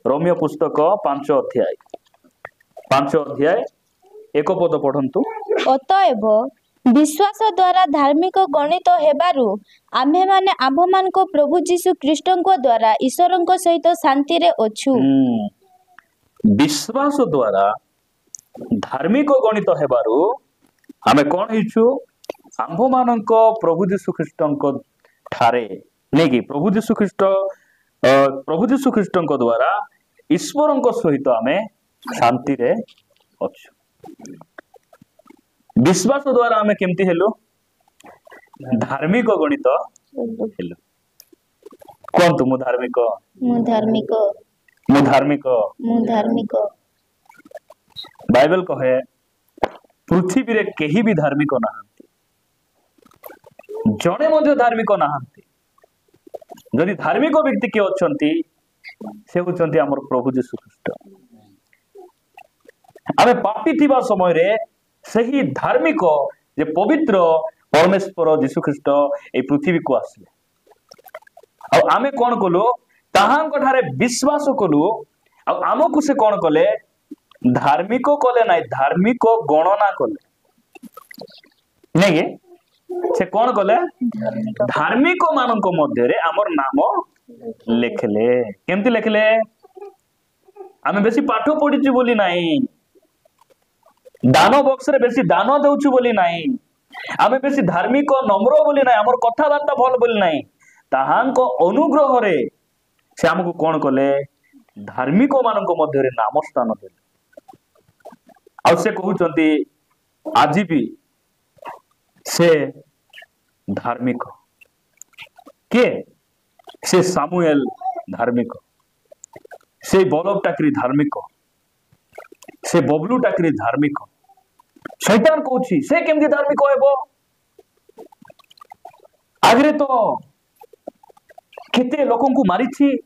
Romeo पुस्तक 5 अध्याय 1 पद पढ़ंतु। अतएव विश्वास द्वारा धार्मिक गणित हेबारु आम्भे माने आम्भमान को प्रभु जीशु ख्रीष्ट द्वारा ईश्वर सहित शांति रे अछु। विश्वास द्वारा धार्मिक गणित हेबारु आमे कोन हिचु आम्भमान प्रभु जीशु ख्रीष्ट ठारे नहीं कि प्रभु जीशु ख्रीष्ट द्वारा ईश्वर सहित आमे शांति रे अछु। विश्वास द्वारा आमे केमती हेलो धार्मिक गणित हेलो। कौन तुम धार्मिक बाइबल कहे पृथ्वी रे केही भी धार्मिक नहांती, जड़े मध्य धार्मिक नहांती। जदि धार्मिक व्यक्ति के अछंती से होचंती हमर प्रभु जीशु ख्रीष्ट। आमे पापी थिबा समय रे सही धार्मिक जे पवित्र परमेश्वर जीशु ख्रीष्ट ए पृथ्वी को आसले आ आमे कोन कलु ताहांक ठारे विश्वास कलु आ आमकु से कोन कले धार्मिक कले नाइ धार्मिक गणना कले नहीं से कोन कले धार्मिक मानक मध्य रे हमर नाम लेखले। केमती लेखले आमे बेसी पाठ पढिछु बोली नाही, दान बक्स रे बेसी दान देउछु बोली नाही, आमे बेसी धार्मिक नम्र बोली नाही, हमर कथाबार्ता भल बोली नाही, ताहांक अनुग्रह रे से हमकु कोन कले धार्मिक मानक मध्य रे नाम स्थान देले। आ से कहउचंती आज भी से धार्मिक के से सामुएल धार्मिक, से बलब टाकरी धार्मिक, से बबलू टाकरी धार्मिक। शैतान कहूची से केमती धार्मिक हेबो? आगरे तो केते लोकन को मारिछि,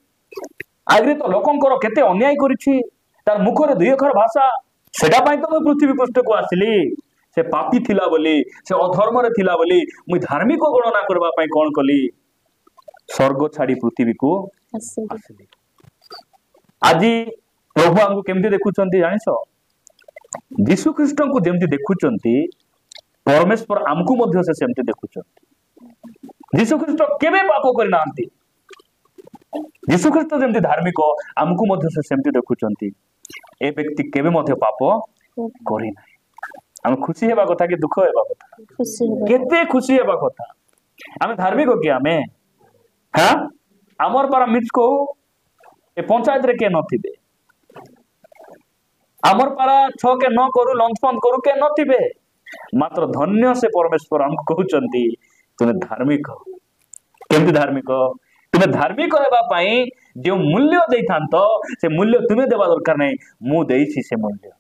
आगरे तो लोकंकर केते अन्याय करिछि, तार मुखरे दुई अक्षर भाषा, सेटा पाई तो मैं पृथ्वी पृष्ठ को आसिली। से पापी थिला बोली, से अधर्म रे थिला बोली मुई धार्मिक गणना करबा पाई कोन कली स्वर्ग छाड़ी पृथ्वी को आसिली। आजी प्रभु हमको केमती देखुचंती जानिसो? यीशु ख्रीष्ट को जेमती देखुचंती परमेश्वर हमको मध्य से सेमती देखुचंती। यीशु ख्रीष्ट केबे पाप करि नांती, यीशु ख्रीष्ट जेमती धार्मिक हमको मध्य से सेमती देखुचंती। ए व्यक्ति केबे मध्य पाप करि नाही। हम खुशी हेबा कथा कि दुख हेबा कथा? केते खुशी हेबा कथा। हम धार्मिक कि आमे हां हमर पर मिछ को ए पंचायत रे के नथिबे, हमर पारा छ के न करू लंच फंड करू के नथिबे, मात्र धन्य से परमेश्वर हमको कहउचंती तुमे धार्मिक। केमती धार्मिक? तुमे धार्मिक हेबा पई जे मूल्य देथांत से मूल्य तुमे देबा दरकार नै, मु देइछि से मूल्य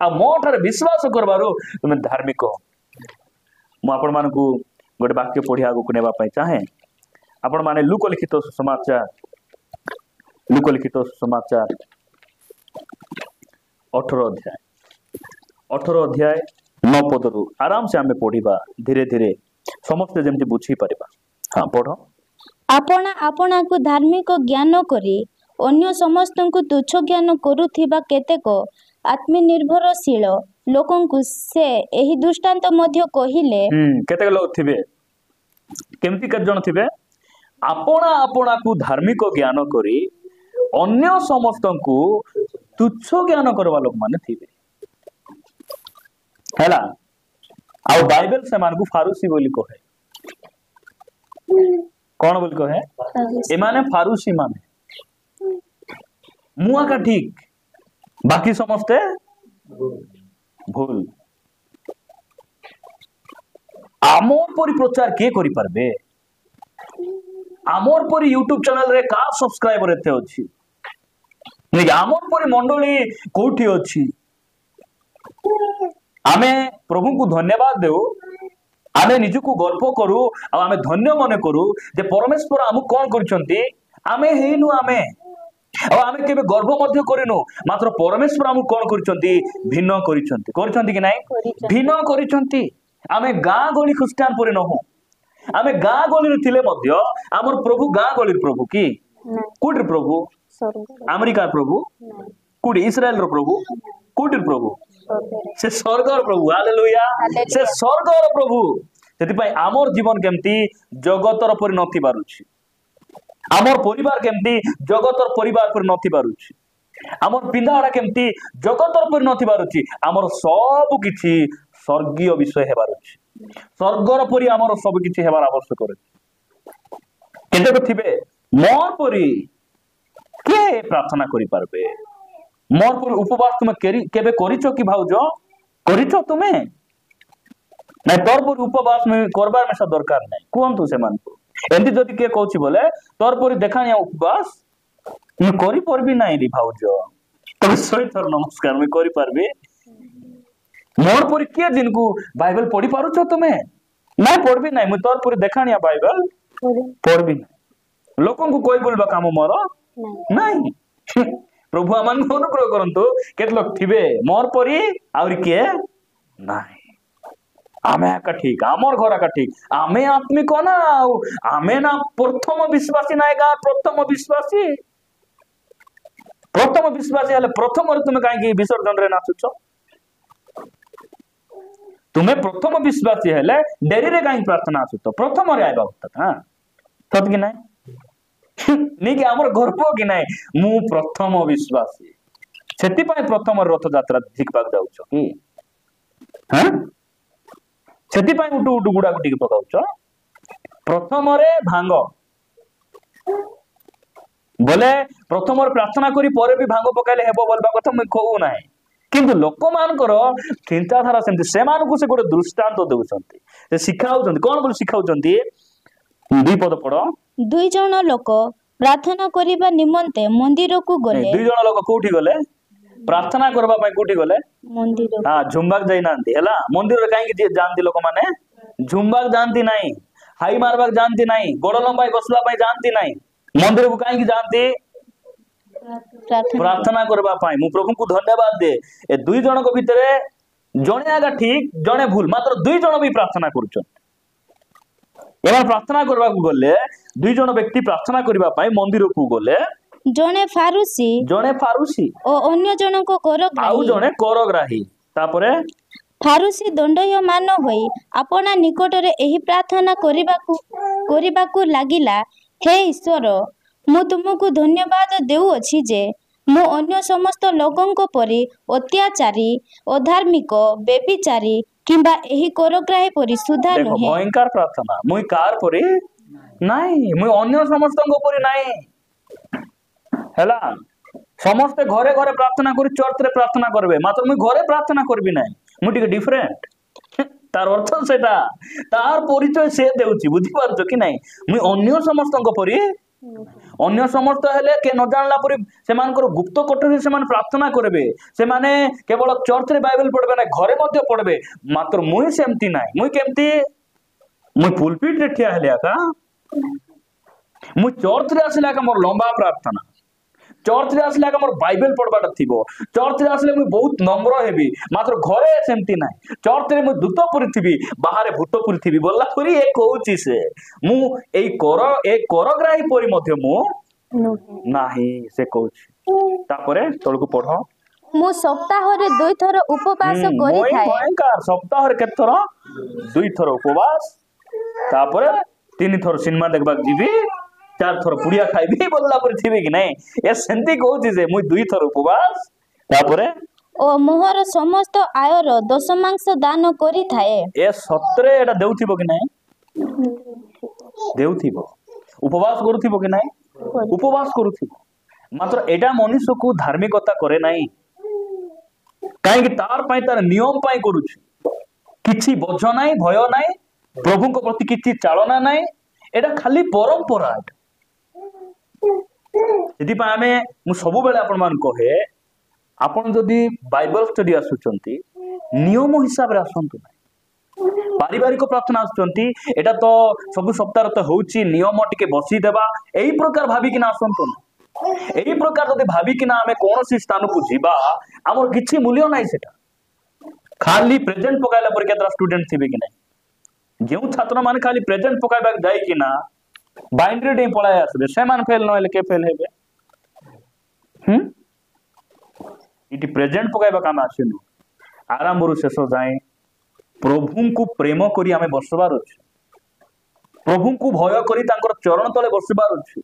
आ मोठार विश्वास करबारो तुमे धार्मिक हो। मु आपण मानकु गोटे वाक्य पढिया को नेबा पई चाहे। आपण माने लूक लिखित समाचार 18 अध्याय 9 पदरु आराम से आमे पढिबा, धीरे धीरे समस्त जेमति बुझी परिबा। हां पढ। आपण आपणा को धार्मिक ज्ञान करी अन्य समस्त को तुच्छ ज्ञान करूथिबा केतेक आत्मनिर्भरशील लोकन को से एही दृष्टांत मध्य कहिले। केतेक लोक थिबे, केमति के जण थिबे? आपणा को धार्मिक ज्ञान करी अन्य समस्त को तुच्छ ज्ञान करवा लोक माने थिबे हैला। आ बाइबल से मान को फारूसी बोली कहे। कौन बोली कहे? ए माने फारूसी माने मुआ का ठीक, बाकी समस्ते भूल। आमोर परी प्रचार के करि परबे? आमोर परी यूट्यूब चैनल रे का सब्सक्राइबर एते अछि? नहीं आमोर परी मंडली कोठी अछि? आमे प्रभु को धन्यवाद देउ, आमे निज को गल्प करू, आमे धन्य मने करू जे परमेश्वर आमु कोन करछंती, आमे हेनु आमे आमे केबे गर्व मध्य करिनो, मात्र परमेश्वर आमु कोन करछंती भिन्न करछंती कि नाही? भिन्न करछंती। आमे गां गली ख्रिस्टियन परि नहु, आमे गां गली थिले मध्य हमर प्रभु गां गली प्रभु की कोट प्रभु अमेरिकार प्रभु कोडी इस्राएल रो प्रभु कोडी प्रभु से स्वर्गर प्रभु हालेलुया से स्वर्गर प्रभु सेति पई आमर जीवन केमती जगतर परि नथि पारुछि आमर परिवार केमती जगतर परिवार परि नथि पारुछि आमर पिंधाड़ा केमती जगतर परि नथि पारुछि आमर सब किछि स्वर्गीय विषय हेबारुछि स्वर्गर परि आमर सब किछि हेबार आवश्यक अछि केते थिबे मोर परि के प्रार्थना करि पारबे मोर पर उपवास तुम केबे करिछो कि भाउजो करिछो तुमे नै तोर पर उपवास में करबार में दरकार नै कोंतु से मान एंती जदि के कहउछि बोले तोर पर देखानिया उपवास मैं करि परबी नै रे भाउजो तबे सही थर नमस्कार मैं करि परबी मोर पर के दिन को बाइबल पढ़ी पारुछो तुमे नै पढ़बी नै मैं तोर पर देखानिया बाइबल पढ़बी नै लोकन को कोई बोलबा काम मोर नै प्रभु आमान अनुग्रह करंतु केत लोग थिबे मोर परी आउरी के नाही आमे का ठीक आमर घर का ठीक आमे आत्मिक ना आमे ना प्रथम विश्वासी नाय का प्रथम विश्वासी हेले प्रथम रे तुमे काहे कि विसर्जन रे नाचुछ तुमे प्रथम विश्वासी हेले डेरी रे काहे प्रार्थना आछुछ प्रथम रे आइबा होता हां सत कि नाही नहीं कि आमर गर्व कि नहीं मु प्रथम विश्वासी सेति पय प्रथम रथ यात्रा देखबाक जाउछ कि हां सेति पय उटु उटु गुडा गुटी पकाउछ प्रथम रे भांग बोले प्रथम रे प्रार्थना करी परे भी भांग पकाइले हेबो बोलबा कथा मैं कहू नाही किंतु लोक मानकर चिंताधारा सेमति से मानकु से गोटे दृष्टांत देउछंती से सिखाउछंती कोन बोल सिखाउछंती दुई पद पढ दुई जण लोक प्रार्थना करिबा निमंते मंदिर को गले दुई जण लोक कोठी गले प्रार्थना करबा पय कोठी गले मंदिर हां झुंबाक जाई नांती हला मंदिर रे काहे कि जानती लोक माने झुंबाक जानती नाही हाई मारबाक जानती नाही गोड़ लंबाई बसला पय जानती नाही मंदिर को काहे कि जानती प्रार्थना करबा पय मु प्रभु को धन्यवाद दे ए दुई जण को भितरे जणे आगा ठीक जणे भूल मात्र दुई जण भी प्रार्थना करूछन एवं प्रार्थना करबा को गले दुई जण व्यक्ति प्रार्थना करबा पय मंदिर को गले जणे फारूसी ओ अन्य जण को करग्राही आउ जणे करग्राही तापरे फारूसी दंडयमान होई अपना निकट रे एही प्रार्थना करबा को लागिला हे ईश्वर मु तुमको धन्यवाद देउ अछि जे मु अन्य समस्त लोकन को परि अत्याचारी अधार्मिक बेबिचारी किंबा एही करग्राही परि सुधा नुहे भयंकर प्रार्थना मुई कार परि नाही मुई अन्य समस्त को परि नाही हैला समस्त घरे घरे प्रार्थना करी चर्च रे प्रार्थना करबे मात्र मुई घरे प्रार्थना करबी नाही मु टिके डिफरेंट तार अर्थ सेटा तार परिचय से देउची बुझी पारछ कि नाही मुई अन्य समस्त को परि अन्य समस्त हेले के न जानला परि से मानकर गुप्त कोठरी से मान प्रार्थना करबे से माने केवल चर्च रे बाइबल पढ़बे ना घरे मध्ये पढ़बे मात्र मुई सेमती नाही मुई केमती मुई पुलपिट रे ठिया हेलिया का मुई चर्च रे आसला का मोर लंबा प्रार्थना चर्च रे आसला का मोर बाइबल पढ़बाटा थिबो चर्च रे आसले मुई बहुत नम्र हेबी मात्र घरे सेमती नाही चर्च रे मुई दूतपुरी थिबी बाहरे भूतपुरी थिबी बोलला परी ए कहूची से मु ए करग्राही परी मध्ये मु नाही से कहूची तापरे तळकु पढो मु सप्ताह रे दुई थर उपवास करी थाए भयंकर सप्ताह रे केत थर दुई थर उपवास तापरे तीन थर सिनेमा देखबाक जीबी चार थर पुड़िया खाइबी बोलला पर थिबे कि नहीं ए सेंती कहूची जे मुई दुई थर उपवास तापरे ओ मोहर समस्त आयर दशमांश दान करी थाए ए सत्रे एटा देउथिबो कि नहीं देउथिबो उपवास करूथिबो कि नहीं उपवास करूथिबो मात्र एटा मनुष्य को धार्मिकता करे नहीं काहे कि तार पय तार नियम पय करूछि किछि बोझ नाही भय नाही प्रभु को प्रति किछि चालना नाही एटा खाली परंपरा यदि आमे मु सब बेले आपण मान कहे आपण जदि बाइबल स्टडी आसुचंती नियम हिसाब रे आसंतु नाही पारिवारिक प्रार्थना आसुचंती एटा तो सब सप्ताह तो होउची नियम टिके बसी देबा एही प्रकार भाबी कि ना आसंतु एही प्रकार जदि भाबी कि ना आमे कोनोसी स्थान को जीवा हमर किछि मूल्य नाही सेटा खाली प्रेजेंट पकाइला पर केतरा स्टूडेंट थिबे कि नाही जेउ छात्र माने खाली प्रेजेंट पकाइबा जाई कि ना बाइंड्री डे पळाय आसबे से मान फेल नहले के फेल हेबे इटी प्रेजेंट पकाइबा काम आसिनु आरंभ रु शेष जाए प्रभु को प्रेम करी आमे बसबार अछि प्रभु को भय करी तांकर चरण तले बसबार अछि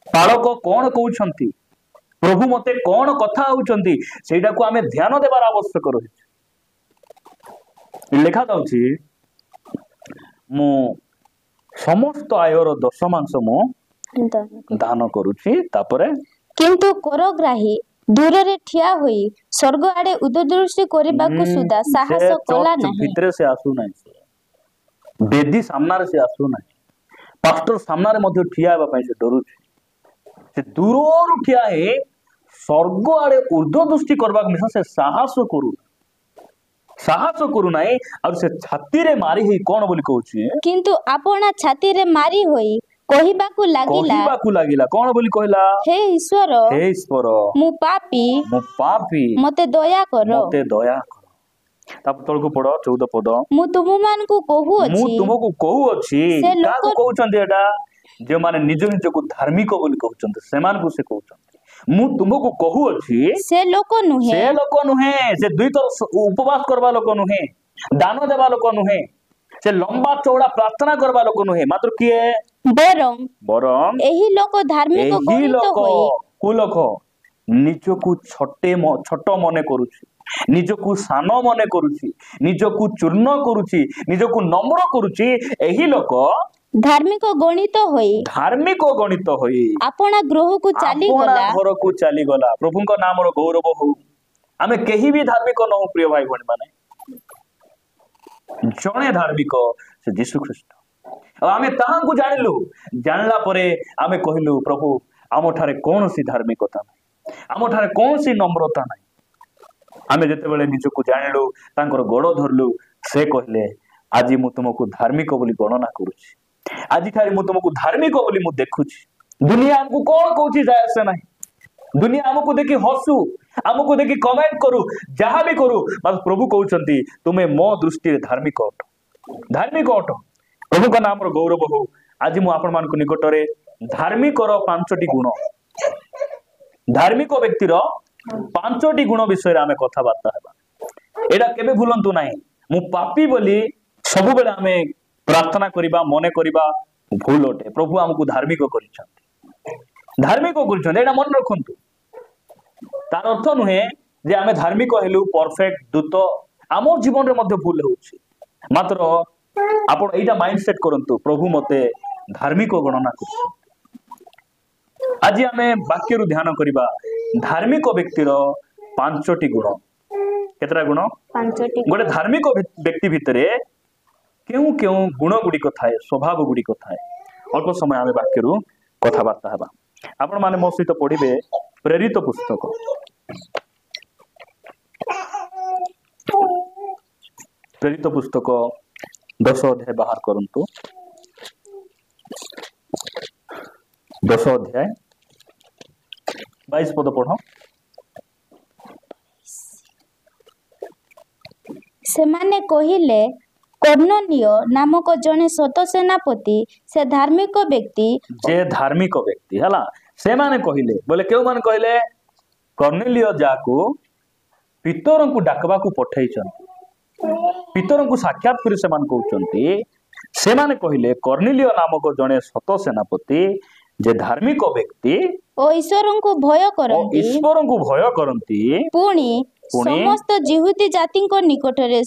पालक कौन कहउछंती प्रभु मते कौन कथा होउछंती सेटा को आमे ध्यान देबार आवश्यक रही लेखा जाउछि मु समस्त आयर दशमांश मु दान करुछि तापरे किंतु करग्राही दूररे ठिया होई स्वर्ग आड़े उददृष्टि करबाकू सुदा साहस कला नाही भितरे से आसु नाही बेदी सामनारे से आसु नाही पास्टर सामनारे मध्ये ठिया हेबा पई से डरुछि से दूररु ठिया हे स्वर्ग आड़े उर्ध्वदृष्टि करबाक मिसा से साहस करू नाही और से छाती रे मारी ही कोन बोली कहउछि किंतु आपना छाती रे मारी होई कहिबाकू लागिला कोन बोली कहला हे ईश्वर मु पापी मते दया करो ताप तळको पढो 14 पद मु तुमको कहू अछि काको कहउछन्ती एटा जे माने निज निज को धार्मिक बोली कहउछन्ती सेमान को से कहउछन्ती मु तुमको कहू अछि से लोक नुहे से दुई तर उपवास करबा लोक नुहे दान देबा लोक नुहे से लंबा चौड़ा प्रार्थना करबा लोक नुहे मात्र किए बरम एही लोक धार्मिक गणित होई को लोक निजको छोट मने करूछि निजको सान मने करूछि निजको चूर्ण करूछि निजको नम्र करूछि एही लोक धार्मिक गणित होई आपना गृह को चली गला प्रभु को नाम रो गौरव हो आमे केही भी धार्मिक न हो प्रिय भाई भणी माने जणे धार्मिक से यीशु ख्रीष्ट आमे ताहा को जानला परे आमे कहिलु प्रभु आमो ठारे कोन सी धार्मिकता नै आमो ठारे कोन सी नम्रता नै आमे जते बेले निजको जानलु तांकर गोड़ धरलु से कहले आज मु तुमको धार्मिक बोली गणना करूछि आज ठारे मु तुमको धार्मिक बोली मु देखुछि दुनिया हमको कोन कहउछि जाय से नै दुनिया हमको देखि हसु हमको देखि कमेंट करू जहां भी करू बस प्रभु कहउछंती तुमे मो दृष्टि धार्मिक अट प्रभु का नाम रो गौरव हो आज मु आपण मान को निकट रे धार्मिक रो 5टी गुण धार्मिक व्यक्ति रो 5टी गुण विषय रे आमे कथा बार्ता हेबा एडा केबे भूलंतु नाही मु पापी बोली सब बेले आमे प्रार्थना करिबा मने करिबा भूल ओटे प्रभु हमको धार्मिक करिछंती एडा मन रखंतु तार अर्थ नुहे जे आमे धार्मिक हेलु परफेक्ट दूत आम जीवन रे मध्ये भूल होउछि मात्र आपण एटा माइंडसेट करंतु प्रभु मते धार्मिक गणना करछ आज आमे वाक्य रु ध्यान करिबा धार्मिक व्यक्ति रो 5टी गुण केतरा गुण 5टी गोटे धार्मिक व्यक्ति भितरे केउ केउ गुण गुडी को थाए स्वभाव गुडी को थाए अल्प समय आमे वाक्य रु कथा बार्ता हेबा आपण माने मो सहित पढिबे प्रेरित पुस्तक प्रेरित पुस्तक 10 अध्याय बाहर करंतु 10 अध्याय 22 पद पढ़ो सेमाने कहिले कर्णनीय नामक जने सत सेनापति से धार्मिक व्यक्ति हला से माने कहिले बोले केउ माने कहिले कर्णेलिय जाको पितरंकु डाकबा को पठैछन पितरंकु साक्षात करी से मान कहउचंती से माने कहिले कर्णेलिय नामक जने सत सेनापति जे धार्मिक व्यक्ति ओ ईश्वरंकु भय करंती पुणी समस्त जिहुदी जाति को निकटरे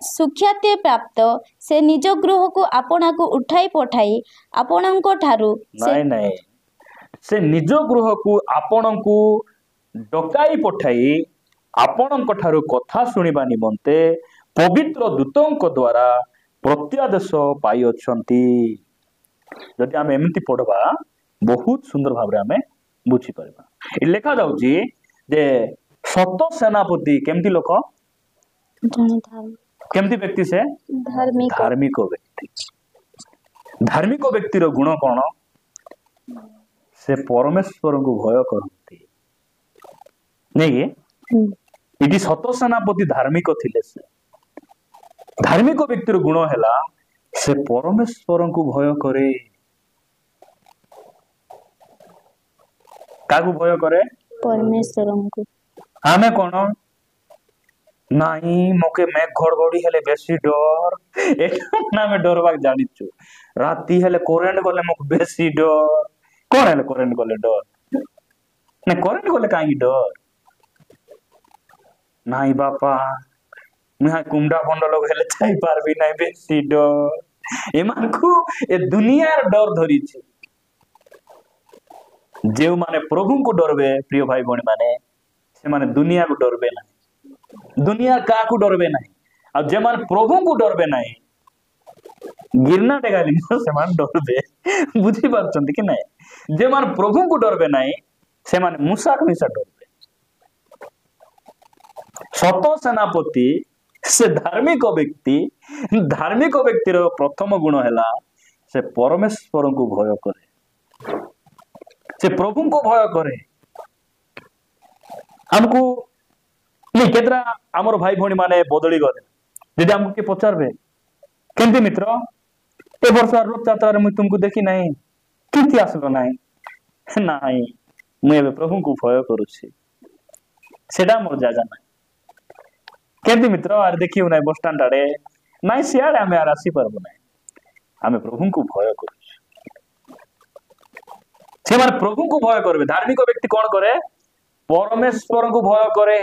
सुख्याति प्राप्त से निज गृह को आपना को उठाई पठाई आपनंको ठारू नहीं से निज गृह को आपनंको डकाई पठाई आपनंको ठारू कथा सुनिबा निमंते पवित्र दूतंक द्वारा प्रत्यादेश पाई अछंती जदि आमे एमिति पढबा बहुत सुंदर भाबरे आमे बुझी परबा इ लेखा जाउची जे सत सेनापति केमती लोक केमती व्यक्ति से धार्मिक व्यक्ति रो गुण कोन से परमेश्वर को भय करती नहीं इटी सत सेनापति धार्मिक थिले से धार्मिक व्यक्ति रो गुण हैला से परमेश्वर को भय करे काकू भय करे परमेश्वर को आमे कौन नहीं मोके मैं घड़घड़ी हेले बेसी डर एटा में डरबाक जानिछु राती हेले करेंट गले मोके बेसी डर कौन हेले करेंट गले डर ने करेंट गले काई डर नहीं बापा मैं कुंडा फंड लोग हेले छाई पारबी नहीं बेसी डर एमान को ए दुनियार डर धरी छी जेउ माने प्रभु को डरबे प्रिय भाई भणी माने से माने दुनिया को डरबे ना दुनिया का को डरबे ना अब जे माने प्रभु को डरबे ना गिरना टेगाली से माने डरबे बुझी पाछंती कि नहीं जे माने प्रभु को डरबे ना से माने मूसा को मिसा डरबे सत सेनापति से धार्मिक व्यक्तिर प्रथम गुण हैला से परमेश्वर को भय करे से प्रभु को भय करे हमको नहीं केतरा आमर भाई भणी माने बदली गले यदि हमको के पचारबे केंती मित्र ए वर्ष रथ यात्रा रे मुई तुमको देखी नहीं किंती आसलो नहीं नहीं मुई एबे प्रभु को भय करूछी सेडा मोर जागा नहीं केंती मित्र आर देखियो नहीं बस स्टैंड आड़े नहीं सियाड़े आमे आर आसी परबो नहीं आमे प्रभु को भय करूछी से माने प्रभु को भय करबे धार्मिक व्यक्ति कौन करे परमेश्वर को भय करे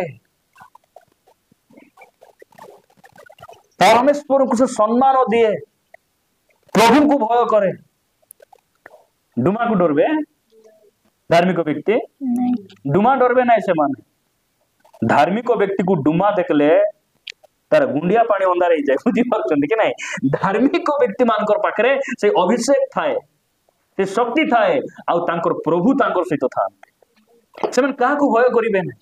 परमेश्वर को से सम्मान दिए प्रभु को भय करे डुमा को डरबे धार्मिक व्यक्ति डुमा डरबे नहीं से माने धार्मिक व्यक्ति को डुमा देखले तार गुंडिया पानी अंधार हो जाए बुझी पारछन कि नहीं धार्मिक व्यक्ति मानकर पाखरे से अभिषेक थाए से शक्ति थाए आउ तांकर प्रभु तांकर सहित थांते से मन काहा को भय करिबे नहीं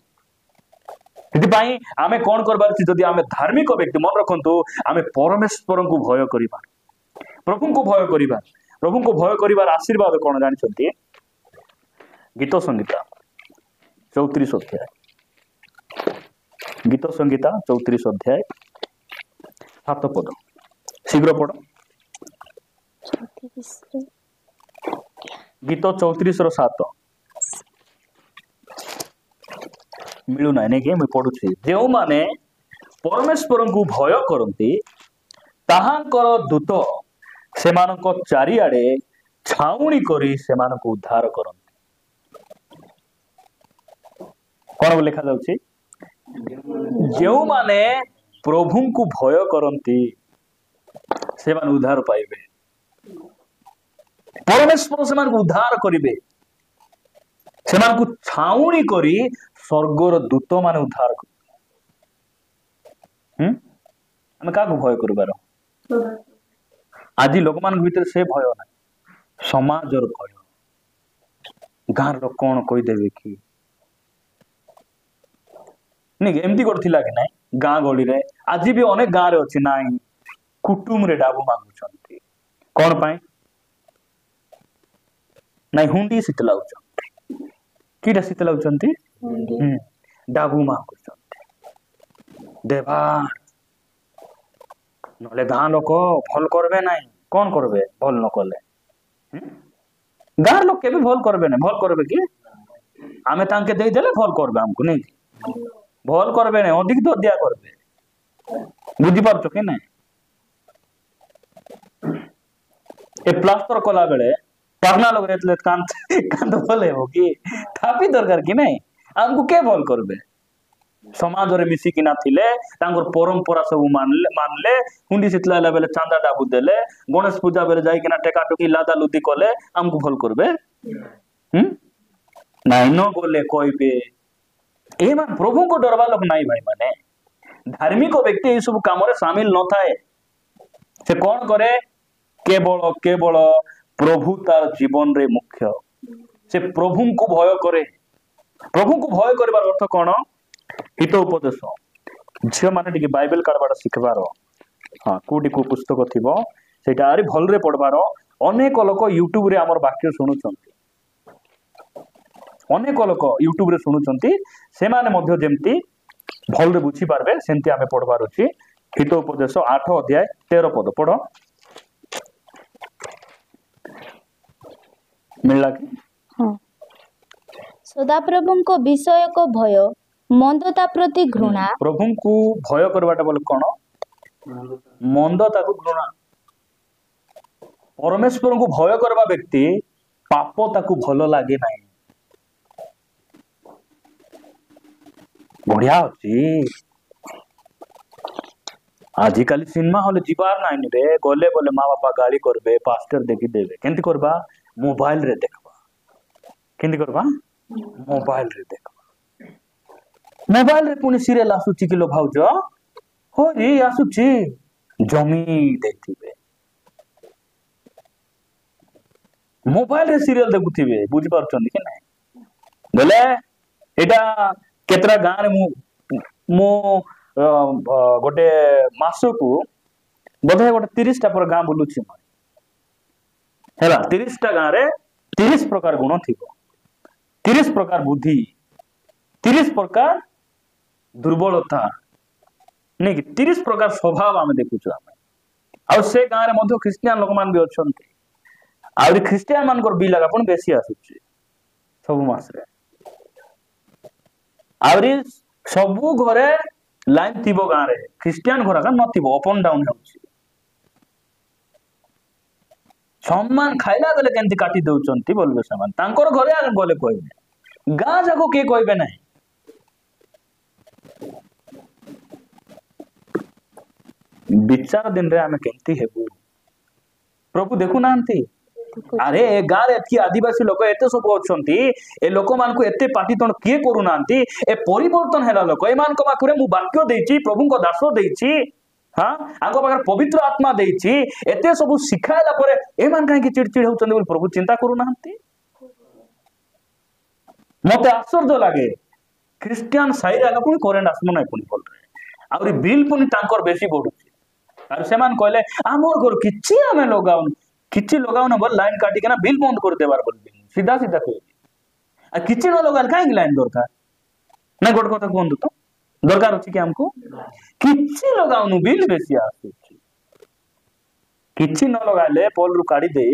ସେଥିପାଇଁ ଆମେ କଣ କରିବାର ଅଛି ଯଦି ଆମେ ଧାର୍ମିକ ବ୍ୟକ୍ତି ମନେ ରଖନ୍ତୁ ଆମେ ପରମେଶ୍ୱରଙ୍କୁ ଭୟ କରିବା ପ୍ରଭୁଙ୍କୁ ଭୟ କରିବା ପ୍ରଭୁଙ୍କୁ ଭୟ କରିବାର ଆଶୀର୍ବାଦ କଣ ଜାଣିଛନ୍ତି ଗୀତ ସଂଗୀତା 34 ଅଧ୍ୟାୟ गीत संगीता 34 अध्याय 7 पद शीघ्र पढ़ गीत 34 रो 7 मिलू ना नहीं कि मैं पढ़ुछि जो माने परमेश्वर को भय करती ताहांकर दूत सेमानक चारिआडे छाउणी करी सेमानक उद्धार करती कौन लिखा जाउछि जो माने प्रभु को भय करती से मान उद्धार पाइबे परमेश्वर से मान उद्धार करिवे से मान को छाउणी करी स्वर्गर दूत माने उद्धार कर हम का भय करबार आज लोक मान भीतर से भय ना समाजर भय गाँव लोक कौन कहीदेवे कि नहीं एमती करथिला कि नहीं गाँ गली रे आज भी अनेक गाँव रे अछि नाही कुटुम रे डाबू मांगुछंती कौन पाए नहीं हुंडी शीतलाउछंती कीटा शीतलाउछंती डाबू मांगुछंती देवा नले गाँ लोक भल करबे नहीं कौन करबे भल न कले गाँ लोक के भी भल करबे नहीं भल करबे कि आमे तांके देई देले भल करबे हमको नहीं भल करबे नहीं अधिक ददिया करबे बुझी पारछ कि नहीं ए प्लास्टर कला बेले पागना लोग रेतले कांत भले हो कि थापी दरकार कि नहीं हमको के भल करबे समाज रे मिसी कि ना थिले तांगर परंपरा सब मानले हुंडी शीतला बेले चांदा डाबू देले गणेश पूजा बेले जाई कि ना टेका टुकी लादा लुदी कले हमको भल करबे नहीं न गले कहबे ए मान प्रभु को डरवा लोक नहीं भाई माने धार्मिक व्यक्ति ये सब काम रे शामिल न थाए से कौन करे केवल केवल प्रभु तार जीवन रे मुख्य से प्रभु को भय करे प्रभु को भय करबार अर्थ कौन हित उपदेश झियो माने टिके बाइबल काढबार शिखबार हां कोटी को पुस्तक थिबो सेटा आरी भल रे पढबार अनेक लोक यूट्यूब रे हमर वाक्य सुनुचंती अनेक लोक यूट्यूब रे सुनुचंती से माने मध्य जेमती भल रे बुझी पारबे सेंती आमे पढबार अछि हित उपदेश 8 अध्याय 13 पद पढ मिलला कि हां ସଦାପ୍ରଭୁଙ୍କ ବିଷୟକ ଭୟ, ମନ୍ଦତା ପ୍ରତି ଘୃଣା। प्रभु को भय करवाटा बोले कौन मंदता को घृणा परमेश्वर को भय करवा व्यक्ति पाप ताकू भल लगे ना बढ़िया अच्छी आजिकल सिनेमा हॉल जीवार नाइन रे गले बोले माँ बापा गाली करबे पास्टर देखी देवे केंती करबा मोबाइल रे देखबा केंती करबा मोबाइल रे देखबा मोबाइल रे पुनी सीरियल आसुची किलो भाउज हो रे आसुची जमी देखिबे मोबाइल रे सीरियल देखुथिबे बुझी पारछन कि नहीं बोले एटा केतरा गां रे मु गोटे मासकू बोधे गोटे 30टा पर गां बुलुछि हैला 30टा गां रे 30 प्रकार गुण थिबो 30 प्रकार बुद्धि 30 प्रकार दुर्बलता नहीं कि 30 प्रकार स्वभाव आम देखुछु आम आ से गां रे मध्य क्रिश्चियन लोक मान भी अछंती आ क्रिश्चियन मान बिल आपण बेसी आसुछि सब मास रे आवरी सबु घरे लाइन थिबो गां रे क्रिश्चियन घर का नथिबो अप एंड डाउन होउछि सम्मान खाइला गले केंति काटी दउचंती बोलबे समान तांकर घरे आ गले कहबे गां जाको के कहबे नाही विचार दिन रे आमे केंति हेबु प्रभु देखु नांती अरे ए गां रे एति आदिवासी लोक एते सब अछंती ए लोक मान को एते पाटीतण किए करू नांती ए परिवर्तन हैला लोक ए मान को माखरे मु वाक्य देइची प्रभु को दास देइची हां आगो पाकर पवित्र आत्मा देइची एते सब सिखाइला परे ए मान काहे कि चिड़चिड़ होचंदी बोल प्रभु चिंता करू नांती मते आश्चर्य लागे क्रिश्चियन साइड आगा पुनी करेंट आसमो नाही पुनी बोल रे आउरी बिल पुनी तांकर बेसी बढुची आर सेमान कहले आमर घर किछि आमे लगाउन किछि लगाउन बोल लाइन काटी के ना बिल बंद कर देबार बोल सीधा सीधा कह आ किछि न लगाल काहे लाइन दरकार ना गोट কথা कोन तो दरकार अछि कि हमको किछि लगाउन बिल बेसी आसुची किछि न लगाले पोल रु काटी दे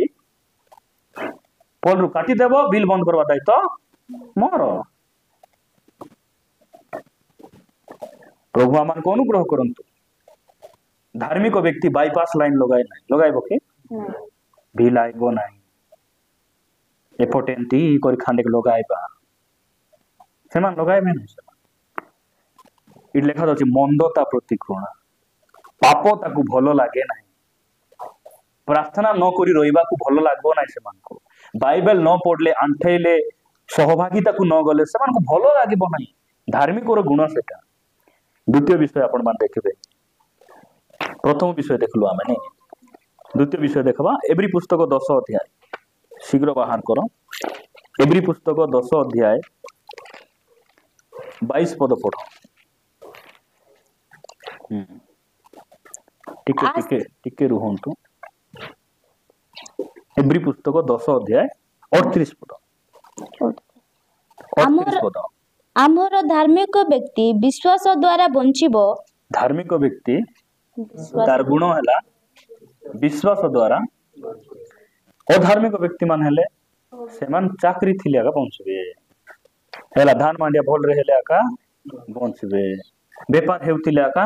पोल रु काटी देबो बिल बंद करबा दाई तो मोर प्रभु आमान को अनुग्रह करंतु धार्मिक व्यक्ति बाईपास लाइन लगाइबो कि भी लाइबो नाही एपोटेंटी कर खांडे लगाइबा सेमान लगाइबे नहीं सेमान इ लेखा अछि मंदता प्रति घृणा पाप ताकू भलो लागे नाही प्रार्थना न करी रहिबा को भलो लागबो नाही सेमान को बाइबल न पढ़ले आंठेले सहभागिता को न गले सेमान को भलो लागिबो नाही धार्मिक और गुण सेटा द्वितीय विषय आपण मान देखबे प्रथम विषय देखलु आमे नहीं द्वितीय विषय देखबा एवरी पुस्तक 10 अध्याय शीघ्र बाहर करो एवरी पुस्तक 10 अध्याय 22 पद पढ़ो टिके टिके टिके रुहंतु एवरी पुस्तक 10 अध्याय 38 पद 38 पद आमर धार्मिक व्यक्ति विश्वास द्वारा बंचिबो धार्मिक व्यक्ति तार गुण हैला विश्वास द्वारा अधार्मिक व्यक्ति मान हेले सेमान चाकरी थिलिया का पहुंचबे हैला धान मांडिया भल रे हेले का पहुंचबे व्यापार हेउतिलिया का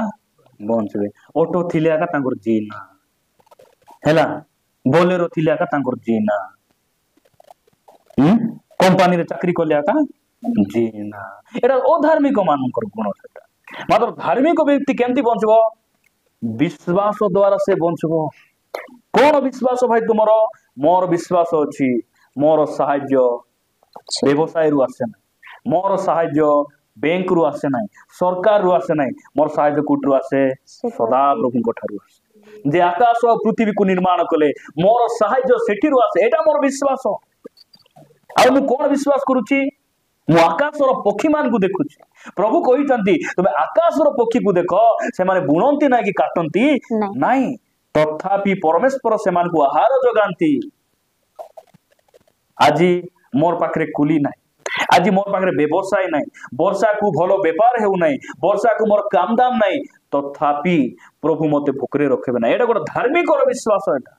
पहुंचबे ऑटो थिलिया का तांकर जीना हैला बोलेरो थिलिया का तांकर जीना कंपनी रे चाकरी करलिया का जीना एटा अधार्मिक मानकर गुण सेटा मात्र धार्मिक व्यक्ति केंती पहुंचबो विश्वास द्वारा से बंचबो कौन विश्वास भाई तुमरो मोर विश्वास अछि मोर सहाय्य व्यवसाय रु आसे नै मोर सहाय्य बैंक रु आसे नै सरकार रु आसे नै मोर सहाय्य कुट रु आसे सदा प्रभु को ठारु आसे जे आकाश और पृथ्वी को निर्माण कले मोर सहाय्य सेठी रु आसे एटा मोर विश्वास आ मु कोन विश्वास करूची मु आकाश और पक्षी मान को देखुची प्रभु कहितंती तबे आकाश और पक्षी को देखो से माने बुणंती ना कि काटंती नाही तथापि परमेश्वर से मान को आहार जगांती आजी मोर पाखरे कुली नाही आजी मोर पाखरे व्यवसाय नाही वर्षा को भलो व्यापार हेउ नाही वर्षा को मोर काम दाम नाही तथापि प्रभु मते भुकरे रखेबे ना एटा गोटे धार्मिक और विश्वास एटा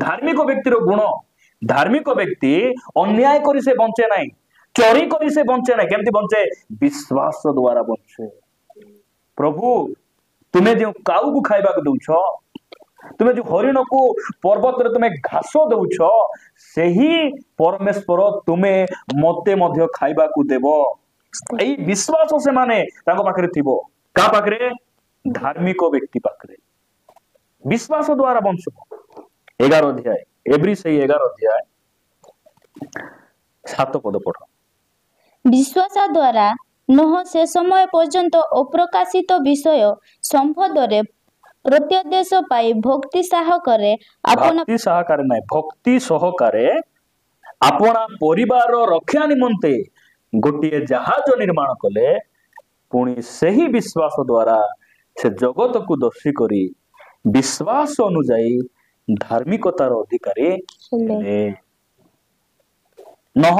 धार्मिक व्यक्ति रो गुण धार्मिक व्यक्ति अन्याय करी से बंचे नाही चोरी करी से बंचे ना केमती बंचे विश्वास द्वारा बंचे प्रभु तुम्हें जो काऊ को खाइबा को दउछ तुम्हें जो हरिण को पर्वत रे तुम्हें घास दउछ सेही परमेश्वर तुम्हें मते मध्य खाइबा को देबो एई विश्वास से माने ताको पाखरे थिबो का पाखरे धार्मिक व्यक्ति पाखरे विश्वास द्वारा बंचबो 11 अध्याय एब्री से 11 अध्याय 7 पद पढ़ विश्वास द्वारा नोह से समय पर्यंत अप्रकाशित विषय संपदरे प्रत्यादेश पाई भक्ति सहकारे आपण भक्ति सहकारे नहीं भक्ति सहकारे अपना परिवार रक्षा निमंते गोटे जहाज निर्माण कले पुणी सही विश्वास द्वारा से जगत को दर्शी करी विश्वास अनुजाई धार्मिकतार अधिकारी हेले नह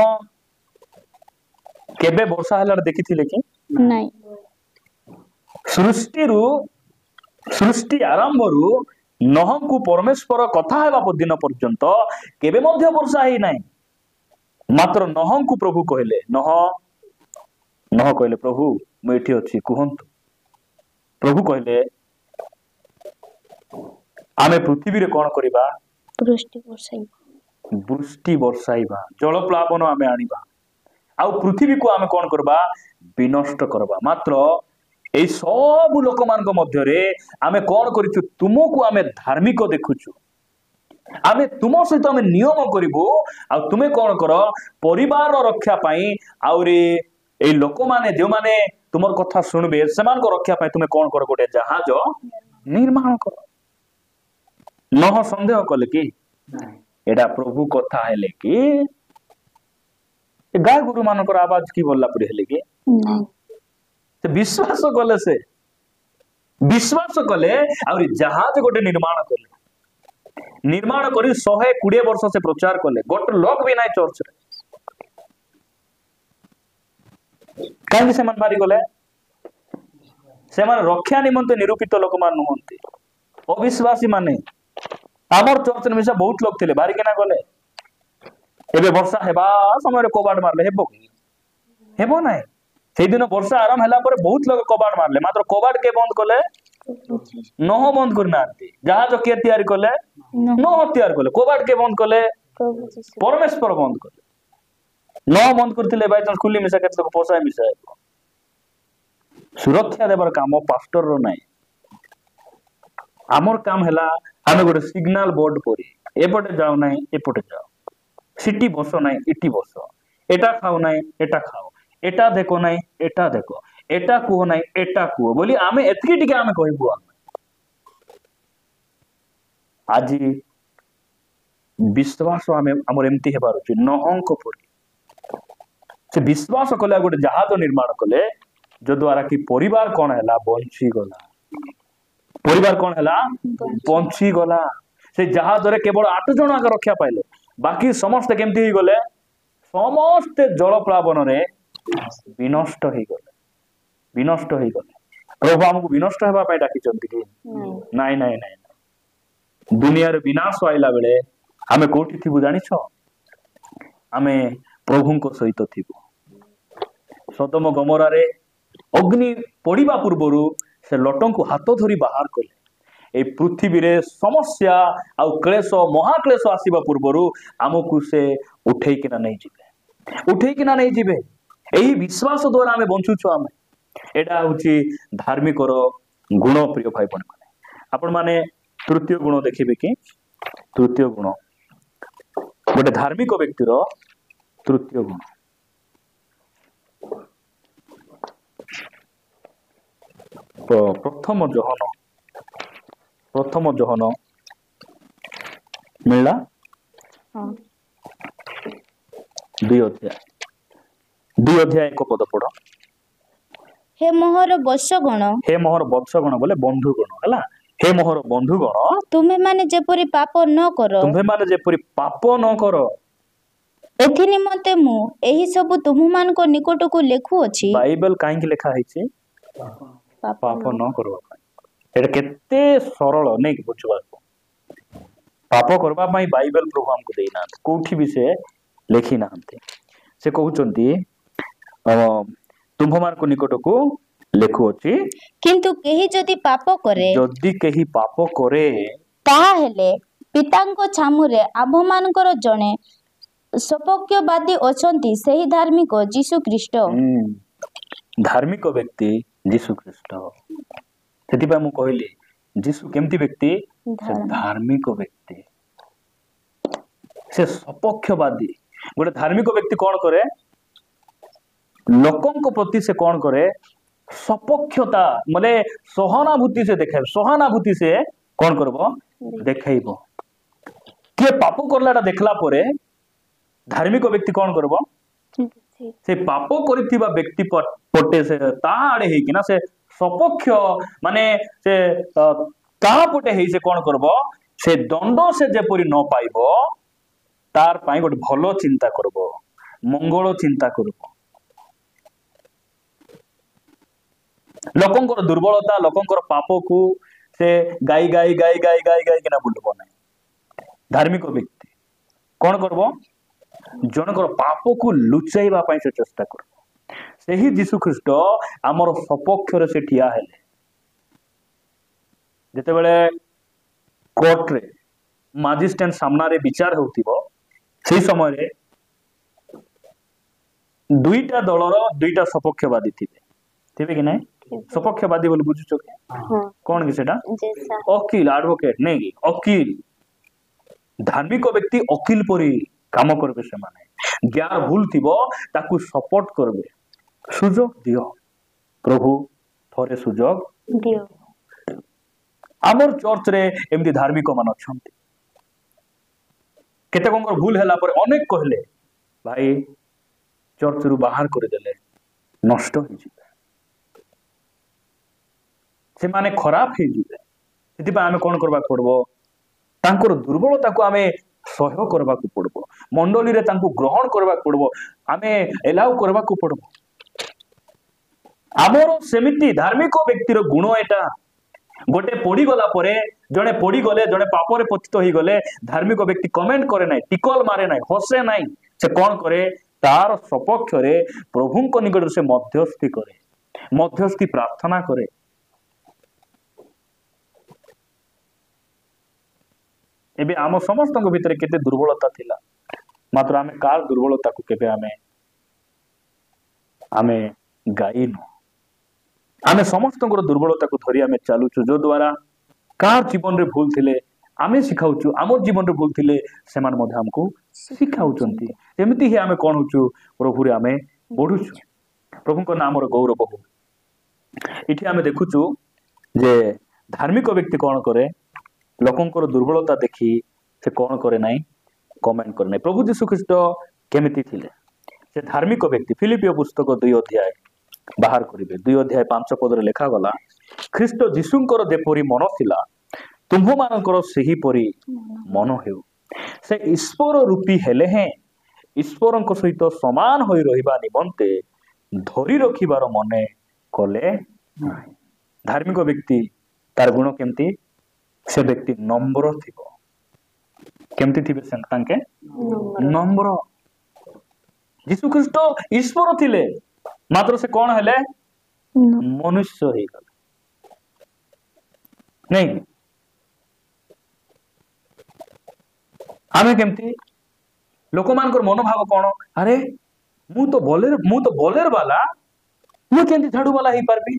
केबे वर्षा हलार देखिथिले कि नहीं सृष्टि आरंभ रु नह को परमेश्वर कथा हेबा दिन पर्यंत केबे मध्य वर्षा ही नहीं मात्र नह को प्रभु कहले नह कहले प्रभु मु एठी अछि कुहंतु प्रभु कहले आमे पृथ्वी रे कोन करिबा वृष्टि वर्षाइबा जल प्लावन आमे आनिबा आउ पृथ्वी को आमे कोन करबा विनष्ट करबा मात्र ए सब लोक मान मध्य रे आमे कोन करिछु तुमको आमे धार्मिक देखुछु आमे तुम सहित आमे नियम करिबो आ तुमे कोन कर परिवार रक्षा पाई आउरी ए लोक माने जो माने तुमर कथा सुनबे समान को रक्षा पाई तुमे कोन कर गोटे जहाज निर्माण कर नह संदेह कले कि एडा प्रभु कथा हेले कि गाय गुरु मानकर आवाज की बोलला पड़ी हेले कि से विश्वास कले और जहाज गोटे निर्माण करी 120 वर्ष से प्रचार कले गोटे लोक भी नहीं चर्च रे कहीं से मन मारी गले से मन रक्षा निमंते निरूपित लोक मान नुहंती अविश्वासी माने आमर चर्च मिसा बहुत लोग थे बाहर केना गले एबे वर्षा हेबा समय कबाड़ मारले हेबो कि हेबो नाही से दिन वर्षा आरंभ हला पर बहुत लोग कबाड़ मारले मात्र कबाड़ के बंद कले नह बंद करना जहाज के तैयारी कले नह तैयार कले कबाड़ के बंद कले परमेश्वर बंद कले नह बंद करथिले बाय चांस खुली मिसा केते पोसाय मिसा सुरक्षा देवर काम पास्टर रो नाही आमर काम हला आमे गोटे सिग्नल बोर्ड परी एपटे जाओ नाही एपटे जाओ सिटी बस नाही इटी बस एटा खाओ नाही एटा खाओ एटा देखो नाही एटा देखो एटा कुह नाही एटा कुह बोली आमे एतकी टिके आमे कहबो आज विश्वास आमे हमर एमती हेबार अछि नहंक परी से विश्वास कले गोटे जहाज निर्माण कले जो द्वारा कि परिवार कोन हला बंची गला परिवार कोन हला बंची गला से जहाज रे केवल 8 जन आगे रक्षा पाइले बाकी समस्त केमती ही गले समस्त जल प्लावन रे विनष्ट ही गले प्रभु हमको विनष्ट हेबा पाई डाकी चंती कि नाही नाही नाही दुनिया रे विनाश आइला बेले हमें कोठी थिबु जानि छ हमें प्रभु को सहित थिबु सदम गमरा रे अग्नि पड़िबा पूर्वरु से लटन को हाथ धरी बाहर कले ए पृथ्वी रे समस्या आ क्लेश महाक्लेश आसीबा पूर्वरु हमकु से उठेकिना नहीं जिबे एही विश्वास द्वारा हमें बंचु छ हमें एडा होची धार्मिक गुण प्रिय भाई बहन माने आपण माने तृतीय गुण देखिबे कि तृतीय गुण गोटे धार्मिक व्यक्तिर तृतीय गुण प्रथम जहन मिलला 2 अध्याय 1 पद पढ़ हे मोहर वत्सगण बोले बंधुगण हला हे मोहर बंधुगण तुम्हें माने जेपरि पाप न करो एथि निमते मु एही सब तुम मान को निकट को लेखु अछि बाइबल काहे कि लेखा हैछि पाप न करबा एटा केते सरल नै बुझबा पाप करबा पई बाइबल प्रभु हमको देना कोठी भी से लेखी नांते से कहउचंती तुम्भमान को निकट को लेखुअछि किंतु केही जदि पाप करे जदि केही पाप करे ताहा हेले पिताଙ୍କ ଛାମୁରେ ଆମ୍ଭମାନଙ୍କର ଜଣେ ସପକ୍ଷବାଦୀ ଅଛନ୍ତି ସେହି ଧାର୍ମିକ ଯୀଶୁ ଖ୍ରୀଷ୍ଟ। धार्मिक व्यक्ति जीशु ख्रीस्ट से मु कहली जीशु केमती व्यक्ति से धार्मिक व्यक्ति से सपक्षवादी गोटे धार्मिक व्यक्ति कौन करे लोकों प्रति से कौन करे सपक्षता माने सहानुभूति से देखे सहानुभूति से कौन करबो देखैबो किए पाप करलाटा देखला परे धार्मिक व्यक्ति कौन करबो से पाप करिथिबा व्यक्ति पटे से ता आड़े हे किना से सपक्ष माने से ता पटे हे से कौन करबो से दंड से जेपरि न पाइबो तार पाई गोटे भलो चिंता करबो मंगल चिंता करबो लोकंकर दुर्बलता लोकंकर पाप को से गाई गाई गाई गाई गाई गाई किना बुलबो नै धार्मिक व्यक्ति कौन करबो जनकर पाप को लुचाइबा पाई से चेष्टा करबो सेही यीशु ख्रीस्ट हमर सपक्ष रे से ठिया हेले जते बेले कोर्ट रे मजिस्ट्रेट सामना रे विचार होतिबो सेही समय रे दुईटा दलर दुईटा सपक्षवादी थिबे कि नै सपक्षवादी बोली बुझुचो के कौन कि सेटा वकील एडवोकेट नहीं कि वकील धार्मिक व्यक्ति वकील परी काम करबे से माने ज्ञान भूल थिबो ताकू सपोर्ट करबे सुजोग दियो प्रभु थोरे सुजोग दियो हमर चर्च रे एमदी धार्मिक मान अछंती केते कोंकर भूल हैला पर अनेक कहले भाई चर्च रु बाहर कर देले नष्ट हो जिवे से माने खराब हो जिवे सेति आमे कोन करबा पड़बो तांकर दुर्बलता को आमे सहयोग करबा को पड़बो मंडली रे तांको ग्रहण करबा पड़बो आमे एलाउ करबा को पड़बो आमर सेमिति धार्मिक व्यक्तिर गुण एटा गोटे पड़ी गला परे जड़े पड़ी गले जड़े पापरे पतित हो गले धार्मिक व्यक्ति कमेंट करे ना टिकल मारे ना हसे ना से कौन करे तार सपक्ष रे प्रभु निकट से मध्यस्थी करे मध्यस्थी प्रार्थना करे एबे आम समस्त भितर केते दुर्बलता थिला मात्र आमे कार दुर्बलता को केबे आमे गाइनु आमे समस्त दुर्बलता को धरी आमे चालुचु जो द्वारा कार जीवन रे भूल थिले आमे सिखाउचु आम जीवन रे भूल थिले सेमान मध्ये हमको सिखाउचंती एमिति ही आमे कोन होचु प्रभु रे आमे बढ़ुचु प्रभु को नाम रो गौरव हो इठी आमे देखुचु जे धार्मिक व्यक्ति कोन करे लोकंकर दुर्बलता देखी से कौन करे नाई कमेंट करे नाई प्रभु यीशु ख्रीस्ट केमिति थिले से धार्मिक व्यक्ति फिलिपियो पुस्तक 2 अध्याय बाहर करिवे 2 अध्याय 5 पद रे लेखा गला ख्रीस्ट यीशुंकर जेपरि मन थिला तुम्भ मानकर सेही परि मन हेउ से ईश्वर रूपी हेले हैं ईश्वरंक सहित समान होई रहिबा निमंते धरी रखिबार मने कले धार्मिक व्यक्ति तार गुण केमती से व्यक्ति नम्र थिबो केमती थिबे संतांके नम्र यीशु ख्रीस्ट ईश्वर थिले मात्र से कौन हेले मनुष्य हे गले नहीं आमे केमती लोक मानकर मनोभाव कौन अरे मु तो बोलेर वाला मु केमती झाड़ू वाला ही पारबी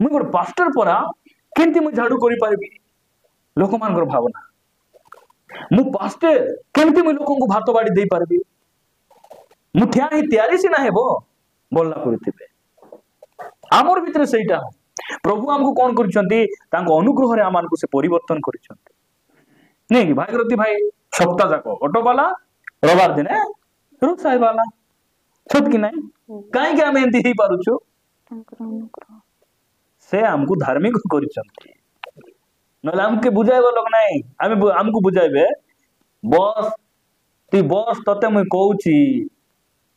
मु गोटे पास्टर परा केमती मु झाड़ू करि पारबी लोक मानकर भावना मु पास्टर केमती मु लोकन को भात बाड़ी दे पारबी मु ठिया ही तैयारी सिना हेबो बोलला करथिबे आमर भितर सेटा प्रभु हमको कौन करछंती तांको अनुग्रह रे आमान को से परिवर्तन करछंती नहीं कि भागीरथी भाई सप्ताह जाको ऑटो वाला रविवार दिन रोज साई वाला सत कि नहीं काई के हम एंती ही पारुछु से हमको धार्मिक करछंती नले हमके बुझाइबो लोग नहीं हमको बुझाइबे बस ती बस तते मुई कहूची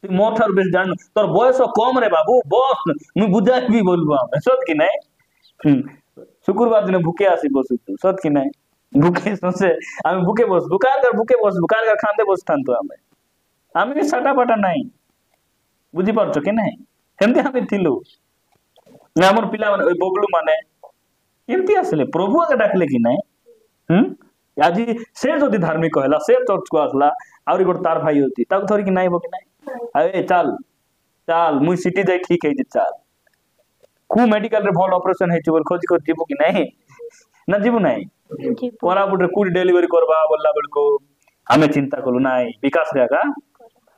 ती मोठार बेस जान तोर बयस कम रे बाबू बस मुई बुझाइबी बोलबो हम सत कि नहीं शुक्रवार दिन भूखे आसी बसु तू सत कि नहीं भूखे से हम भूखे बस बुकार कर खांदे बस थान तो हमें आम भी साटा पाटा ना बुझीपार कि ना सेमती आम थिलु आमर पिला बबलू माने एमती आसले प्रभु आगे डाकले कि ना आज से जदि धार्मिक है से चर्च को आसला आउरी गोटे तार भाई होती धरिकी नाइब कि ना अरे चल चल मुई सिटी जाई ठीक है चल कु मेडिकल रे भल ऑपरेशन है बोल खोज खोज जीवु कि नहीं ना जीवु नहीं कोरापुट रे कुडी डेलीवरी करबा बोलला बेलको हमें चिंता कलु नाई विकास रे का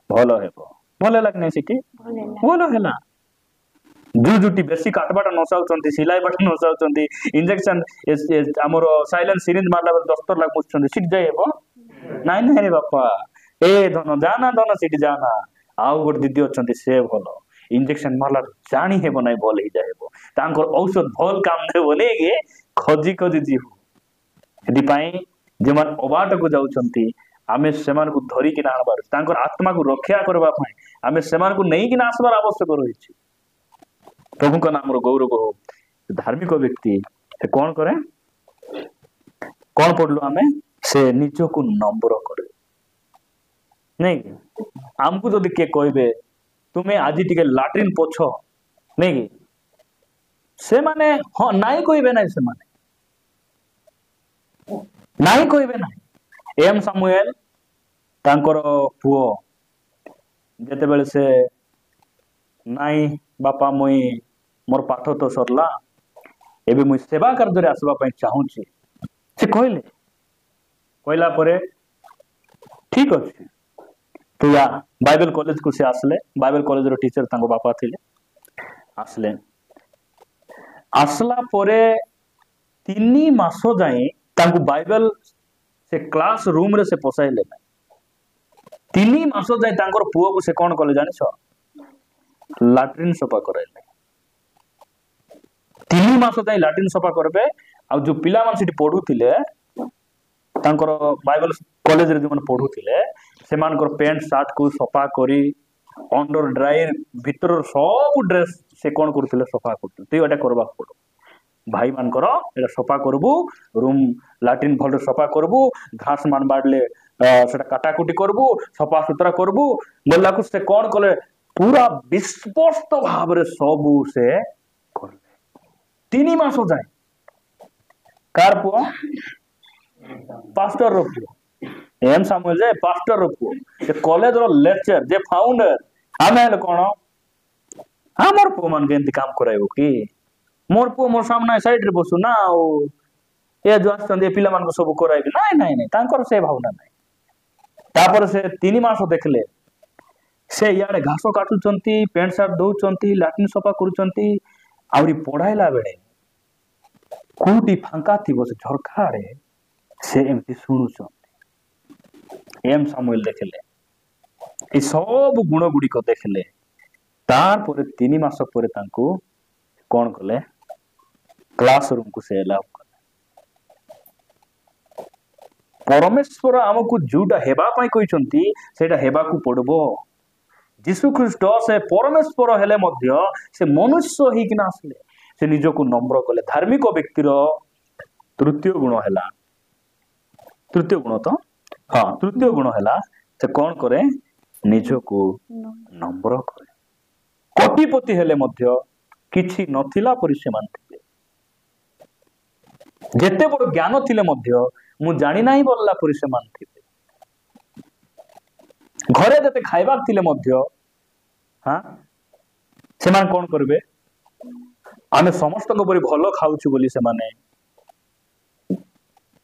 भल हेबो भल लाग नहीं सिटी भल हैला जुजुटी बेसी काटबाटा नसाउचंती सिलाई बाटा नसाउचंती इंजेक्शन हमर साइलेंट सिरिंज मारला बेल 10 लाख मुछंती सिट जाय हेबो नाई नहीं रे बापा ए धन जाना धन सिट जाना आउ गोटे दीदी अच्छा से भल इंजेक्शन मारला जानी हेबो नहीं भल ही जाएबो तांकर औषध भल काम देबो नहीं खोजी खोजी जीव एदिपाई जेमान अबाट को जाउचंती आमे सेमान को धरी कि आनबार तांकर आत्मा को रक्षा करबा पई आमे सेमान को नहीं कि आसबार आवश्यक रही प्रभु का नाम गौरव हो धार्मिक व्यक्ति से कौन करे कौन पढ़लु आमे से निज को नम्र करे नहीं आमको जदि किए कहे तुम्हें आज टे लाट्रिन पोछ नहीं से माने हाँ नाई कहे ना से माने नाई कहे ना एम सामुएल तांकर पुओ जेते बेले से नाई बापा मुई मोर पाठ तो सरला एबे मुई सेवा कार्य आसवा पई चाहूची से कहले कहला परे ठीक अछि तो या बाइबल कॉलेज को से आसले बाइबल कॉलेज रो टीचर तांको बापा थिले आसले आसला परे 3 मास जाई तांको बाइबल से क्लास रूम रे से पोसाइले 3 मास जाई तांकर पुओ को से कोन कले जानि छ लैट्रिन सफा कराइले 3 मास जाई लैट्रिन सफा करबे आ जो पिला मान सिटी पढुथिले तांकर बाइबल कॉलेज रे जो मन पढुथिले से मानकर पैंट शर्ट को सफा करी अंडर ड्रायर भीतर सब ड्रेस से कौन करथिले सफा करथिले तो एटा करबा पड़ो भाई मानकर एटा सफा करबू रूम लैट्रिन भल सफा करबू घास मान बाडले सेटा काटाकुटी करबू सफा सुतरा करबू बोलला को से कौन कले पूरा विस्पष्ट भाव रे सबू से करले 3 मास जाय कार पुओ पास्टर रो पुओ एम सामुएल जे पास्टर रो पुओ जे कॉलेज रो लेक्चर जे फाउंडर आमे हल कोन हमर पुओ मन गेंती काम कराइबो कि मोर पुओ मोर सामने साइड रे बसु ना ओ ए जो आछन पिला मान को सब कराइबे नाही नाही नाही तांकर से भावना नाही तापर से 3 मास देखले से याडे घास काटुचंती पेंट शर्ट दउचंती लैट्रिन सफा करूचंती आउरी पढ़ाइला बेले कोटी फांका थिबो से झरखा रे से एमती शुणुचंती एम सामुएल देखले ए सब गुण गुडी को देखले तार परे 3 मास परे तांको कोन कले क्लास रूम को से अलाउ कले परमेश्वर हमकु जुटा हेबा पई कहिसंती सेटा हेबा को पड़बो यीशु ख्रीष्ट से परमेश्वर हेले मध्य से मनुष्य ही किना आसले से निज को नम्र कले धार्मिक व्यक्तिर तृतीय गुण हैला तृतीय गुण तो हाँ तृतीय गुण हैला से कौन करे निज को नम्र करे कोटिपति हेले मध्य किछि नथिला परि से मानथिले जेते बड़ ज्ञान थिले मध्य मु जानि नाही बोलला परि से मानथिले घरे जते खाइबार थिले मध्य हाँ से मान कौन करबे आमे समस्त को परि भलो खाउछु बोली से माने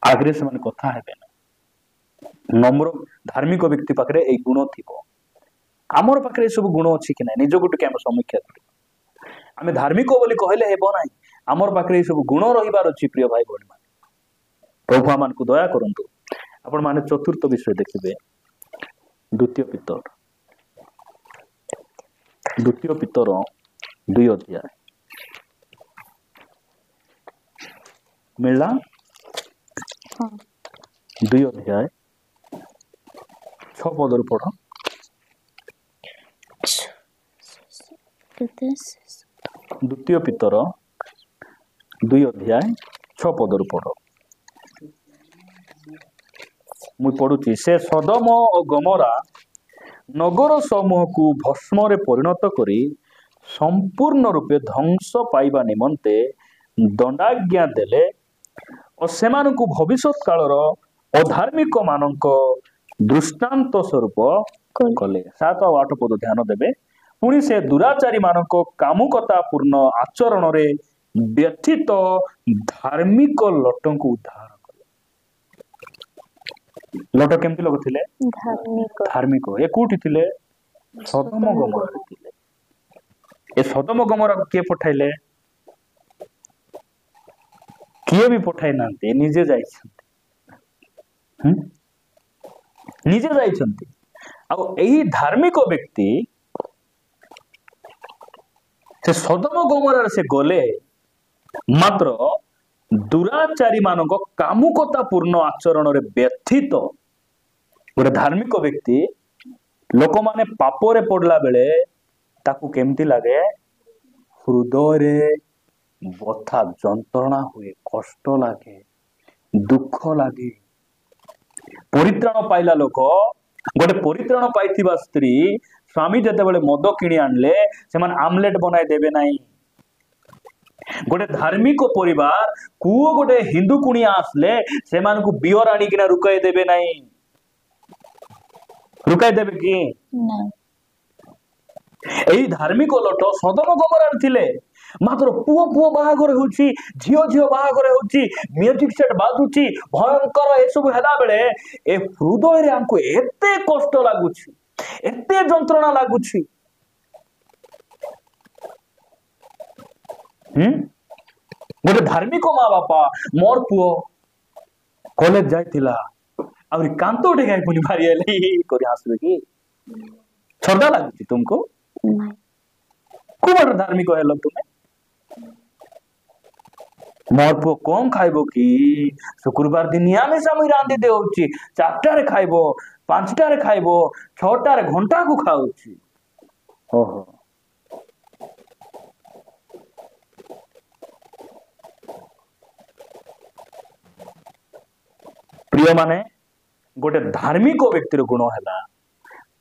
आग्रे से माने कथा हेबे ना नम्र धार्मिक व्यक्ति पाखरे ए गुण थिबो हमर पाखरे सब गुण अछि कि नै निज गुट के हम समीक्षा करू आमे धार्मिक बोली कहले हेबो नै हमर पाखरे सब गुण रहिबार अछि प्रिय भाई बहन मान प्रभु आमान को दया करंतु आपण माने चतुर्थ विषय देखिबे द्वितीय पितर 2 अध्याय मिलला 2 अध्याय 6 पद पढ़ द्वितीय पितर 2 अध्याय 6 पद पढ़ मुई पढ़ुची से सदम और गमरा ନଗର ସମୂହକୁ ଭସ୍ମରେ ପରିଣତ କରି ସମ୍ପୂର୍ଣ୍ଣ ରୂପେ ଧ୍ୱଂସ ପାଇବା ନିମନ୍ତେ ଦଣ୍ଡାଜ୍ଞା ଦେଲେ ଓ ସେମାନଙ୍କୁ ଭବିଷ୍ୟତ କାଳର ଅଧାର୍ମିକ ମାନଙ୍କ ଦୃଷ୍ଟାନ୍ତ ସ୍ୱରୂପ କଲେ। 7 ଆଉ 8 ପଦ ଧ୍ୟାନ ଦେବେ। ପୁଣି ସେ ଦୁରାଚାରୀ ମାନଙ୍କ କାମୁକତା ପୂର୍ଣ୍ଣ ଆଚରଣରେ ବ୍ୟଥିତ ଧାର୍ମିକ ଲଟଙ୍କୁ ଉଦ୍ଧାର କଲେ। ଲଟ କେମିତି ଲୋକ ଥିଲେ? ଧାର୍ମିକ। ଏ କୋଉଠି ଥିଲେ? ସୋଦମ ଗମୋରାରେ ଥିଲେ। ଏ ସୋଦମ ଗମୋରାକୁ କିଏ ପଠାଇଲେ? କିଏ ବି ପଠାଇ ନାହାନ୍ତି, ନିଜେ ଯାଇଛନ୍ତି। ନିଜେ ଯାଇଛନ୍ତି। ଆଉ ଏହି ଧାର୍ମିକ ବ୍ୟକ୍ତି ସେ ସୋଦମ ଗମୋରାରେ ସେ ଗଲେ, ମାତ୍ର ଦୁରାଚାରୀ ମାନଙ୍କ କାମୁକତା ପୂର୍ଣ୍ଣ ଆଚରଣରେ ବ୍ୟଥିତ। ଗୋଟେ ଧାର୍ମିକ ବ୍ୟକ୍ତି ଲୋକମାନେ ପାପରେ ପଡିଲା ବେଳେ ତାକୁ କେମିତି ଲାଗେ? ହୃଦୟରେ ବଥା ଯନ୍ତ୍ରଣା ହୁଏ, କଷ୍ଟ ଲାଗେ, ଦୁଃଖ ଲାଗେ। ପରିତ୍ରାଣ ପାଇଲା ଲୋକ, ଗୋଟେ ପରିତ୍ରାଣ ପାଇଥିବା ସ୍ତ୍ରୀ ସ୍ୱାମୀ ଯେତେବେଳେ ମଦ କିଣି ଆଣିଲେ ସେମାନେ ଆମଲେଟ ବନାଇ ଦେବେ ନାହିଁ। ଗୋଟେ ଧାର୍ମିକ ପରିବାର କୁଅ ଗୋଟେ ହିନ୍ଦୁ କୁଣିଆ ଆସିଲେ ସେମାନଙ୍କୁ ବିୟର ଆଣିକିନା ରୁକାଇ ଦେବେ ନାହିଁ। ରୁକାଇ ଦେବେ କି? ଏହି ଧାର୍ମିକ ଲୋଟ ସୋଦମ ଗମୋରାରେ ଥିଲେ, ମାତ୍ର ପୁଅ ପୁଅ ବାହାଘର ହେଉଛି, ଝିଅ ଝିଅ ବାହାଘର ହେଉଛି, ମ୍ୟୁଜିକ ସେଟ ବାଜୁଛି, ଭୟଙ୍କର ଏସବୁ ହେଲା ବେଳେ ଏ ହୃଦୟରେ ଆମକୁ ଏତେ କଷ୍ଟ ଲାଗୁଛି, ଏତେ ଯନ୍ତ୍ରଣା ଲାଗୁଛି। ଗୋଟେ ଧାର୍ମିକ ମା ବାପା ମୋର ପୁଅ କଲେଜ ଯାଇଥିଲା ଆହୁରି କାନ୍ତ ଟିକେ ପୁଣି ଭାରି ହେଲେ କରି ଆସିବେ କି? ଶ୍ରଦ୍ଧା ଲାଗୁଛି ତୁମକୁ? କୋଉ ଧାର୍ମିକ ହେଲ ତୁମେ? ମୋର ପୁଅ କମ ଖାଇବ କି? ଶୁକ୍ରବାର ଦିନ ନିରାମିଷ ମୁଁ ରାନ୍ଧି ଦେଉଛି, 4ଟାରେ ଖାଇବ, 5ଟାରେ ଖାଇବ, 6ଟାରେ ଘଣ୍ଟାକୁ ଖାଉଛି। ଓହୋ, ପ୍ରିୟ ମାନେ, ଗୋଟେ ଧାର୍ମିକ ବ୍ୟକ୍ତିର ଗୁଣ ହେଲା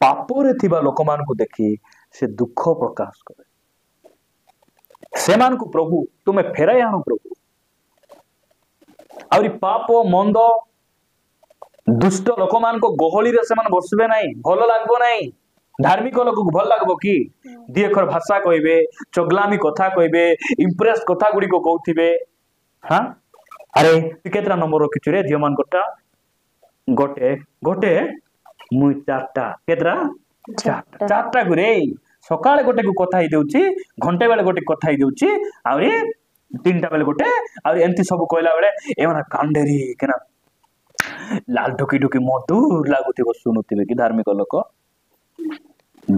ପାପରେ ଥିବା ଲୋକମାନଙ୍କୁ ଦେଖି ସେ ଦୁଃଖ ପ୍ରକାଶ କରେ। ସେମାନଙ୍କୁ ପ୍ରଭୁ ତୁମେ ଫେରାଇ ଆଣୁ ପ୍ରଭୁ। ଆହୁରି ପାପ ମନ୍ଦ ଦୁଷ୍ଟ ଲୋକମାନଙ୍କ ଗହଳିରେ ସେମାନେ ବସିବେ ନାହିଁ, ଭଲ ଲାଗିବ ନାହିଁ। ଧାର୍ମିକ ଲୋକକୁ ଭଲ ଲାଗିବ କି? ଦି ଅକ୍ଷର ଭାଷା କହିବେ, ଚଗଲାମୀ କଥା କହିବେ, ଇମ୍ପ୍ରେସ କଥା ଗୁଡିକ କହୁଥିବେ। ହଁ, ଆରେ ତୁ କେତେଟା ନମ୍ବର ରଖିଛୁ ରେ ଝିଅ ମାନଙ୍କଟା? ଗୋଟେ ଗୋଟେ ମୁଇଁ 4ଟା। କେତେଟା? 4ଟା ଗୁରେ। ସକାଳେ ଗୋଟେ କଥା ହେଇଯାଉଛି, ଘଣ୍ଟେ ବେଳେ ଗୋଟେ କଥା ହେଇଯାଉଛି, ଆହୁରି 3ଟା ବେଳେ ଗୋଟେ, ଆହୁରି ଏମିତି ସବୁ କହିଲା ବେଳେ ଏମାନେ କାଣ୍ଡେରୀ କେନା ଲାଲ ଢୁକି ଢୁକି ମଧୁର ଲାଗୁଥିବ ଶୁଣୁଥିବେ କି ଧାର୍ମିକ ଲୋକ?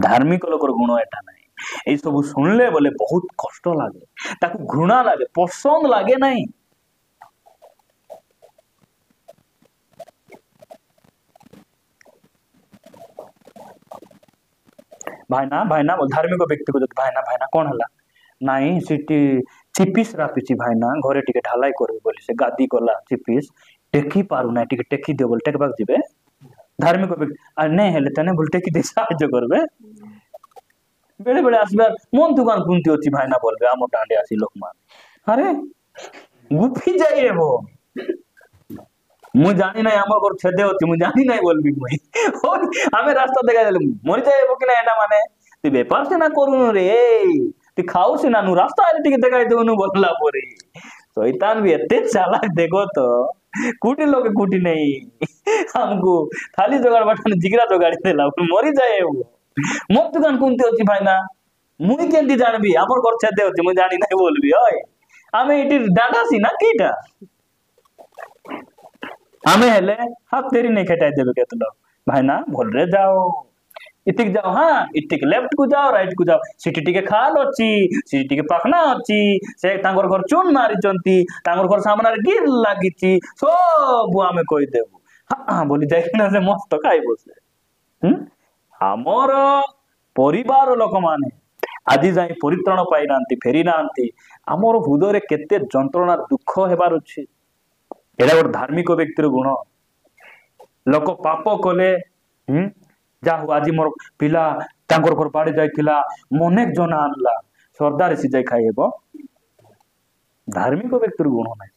ଧାର୍ମିକ ଲୋକର ଗୁଣ ଏଟା ନାହିଁ। ଏଇ ସବୁ ଶୁଣିଲେ ବୋଲେ ବହୁତ କଷ୍ଟ ଲାଗେ, ତାକୁ ଘୃଣା ଲାଗେ, ପସନ୍ଦ ଲାଗେ ନାହିଁ। ଭାଇନା ଭାଇନା ଧାର୍ମିକ ବ୍ୟକ୍ତିକୁ ଯଦି ଭାଇନା ଭାଇନା କଣ ହେଲା? ନାଇଁ ସେଠି ଚିପିସ ରାପିଛି ଭାଇନା, ଘରେ ଟିକେ ଢାলাই କରିବେ ବୋଲି ସେ ଗାଦି କଲା ଚିପିସ ଟେକି ପାରୁନାହିଁ, ଟିକେ ଟେକି ଦିଅ ବୋଲି ଟେକବାକୁ ଯିବେ। ଧାର୍ମିକ ବ୍ୟକ୍ତି আর নেই ହେଲେ তেনে বলে টেকি দিয়ে সাহায্য করবে। বেড়ে বেড়ে আসবে মন দোকান কুন্তি হচ্ছে ভাইনা বলবে আমার ডাঁডে আসি লোকমান। আরে গুফি যাই রে বো, ମୁଁ ଜାଣି ନାହିଁ ଆମ ଘର ଛେଦେ ଅଛି, ମୁଁ ଜାଣି ନାହିଁ ବୋଲବି ମୁଇଁ। ଆମେ ରାସ୍ତା ଦେଖା ଦେଲେ ମରିଯାଏ କି ନା ଏଟା ମାନେ ତୁ ବେପାର ସିନା କରୁନୁ ରେ, ତୁ ଖାଉ ସିନା ନୁ ରାସ୍ତା ଆରେ ଟିକେ ଦେଖାଇ ଦଉନୁ ବୋଲିଲା ପରେ ଶୈତାନ ବି ଏତେ ଚାଲାକ ଦେଖ ତ କୋଉଠି ଲୋକେ କୋଉଠି ନାହିଁ ଆମକୁ ଖାଲି ଯୋଗାଡ଼ ବାଟ ଜିଗରା ଯୋଗାଡ଼ି ଦେଲା ମରିଯାଏ। ମୋ ଦୋକାନ କୁନ୍ତି ଅଛି ଭାଇନା, ମୁଇଁ କେମିତି ଜାଣିବି ଆମର ଘର ଛେଦେ ଅଛି ମୁଁ ଜାଣି ନାହିଁ ବୋଲବି। ହଏ ଆମେ ଏଠି ଡାଣ୍ଡାସି ନା କିଟା ଆମେ ହେଲେ ହାତ ଫେରି ନେଇ ଖେଟାଇ ଦେବେ କେତେ ଲୋକ। ଭାଇନା ଭଲରେ ଯାଅ, इतिक जाओ, हाँ इतिक लेफ्ट को जाओ, राइट को जाओ, सिटी टिके खाल अछि, सिटी टिके पाखना अछि, से तांगर घर चून मारिचंती, तांगर घर सामनारे गिर लागिछि, सब आमे कहि देबु। हाँ बोली जाइना से मस्त खाइ बसे। हमर परिवार लोक माने आदि जाई परित्राण पाइ नांती, फेरी नांती, हमर हृदय केते जंत्रणा दुख हेबार अछि। एडा गोटे धार्मिक व्यक्तिर गुण। लोक पाप कले जा हो आज मोर पिला तांकर घर बाड़ी जाइथिला मनेक जना आनला सरदार सिजाई खाइबो धार्मिक व्यक्तिर गुण नाही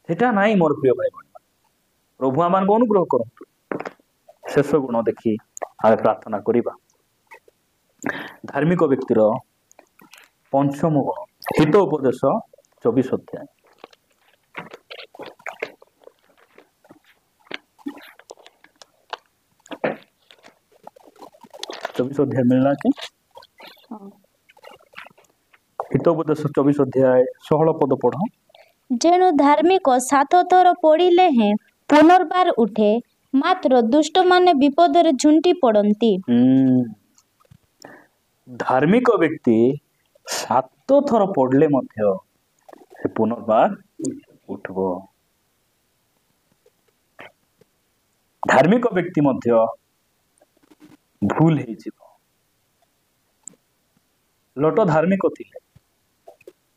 सेटा नाही मोर प्रिय भाई बहन प्रभु आमान को अनुग्रह करंतु शेष गुण देखि आमे प्रार्थना करिबा धार्मिक व्यक्तिर पंचम गुण हित उपदेश 24 अध्याय 24 अध्याय मिलना कि हित उपदेश 24 अध्याय 16 पद पढ़ जेणु धार्मिक 7 थर पड़िले हैं पुनर्बार उठे मात्र दुष्ट माने विपद रे झुंटी पड़ती। धार्मिक व्यक्ति 7 थर पड़ले मध्य से पुनर्बार उठबो धार्मिक व्यक्ति मध्य भूल हे जीवो लोट धार्मिक थिले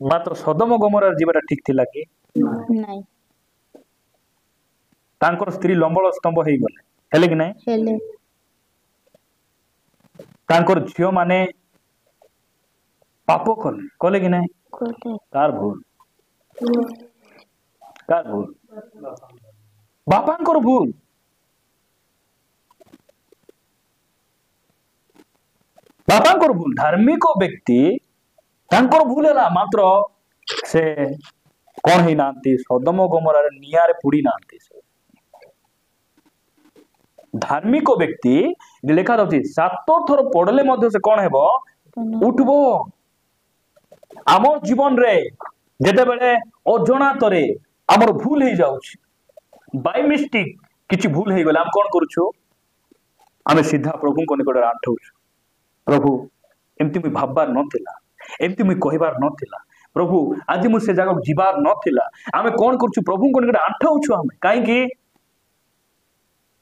मात्र सदम गमरा जीवरा ठीक थिला कि नहीं तांकर स्त्री लंबल स्तंभ हे गले हेले कि नहीं हेले तांकर झियो माने पाप कले कले कि नहीं कोते कार भूल बापांकर भूल बापांकर भूल धार्मिक व्यक्ति तांकर भूल है मात्र से कौन ही नांती सदम गमरा नियारे पुड़ी नांती धार्मिक व्यक्ति लिखा जाउछि 7 थर पड़ले मध्य से कौन हेबो उठबो आमर जीवन रे जेते बेले अजणातरे आमर भूल हे जाउछि बाय मिस्टेक किछि भूल हे गेला हम कोन करूछु आमे सीधा प्रभु को निकट आंठौछु प्रभु एमती मुई भाबबार नथिला एमती मुई कहिबार नथिला प्रभु आज मु से जगह जीवार नथिला आमे कोन करछु प्रभु को निकट आंठौछु आमे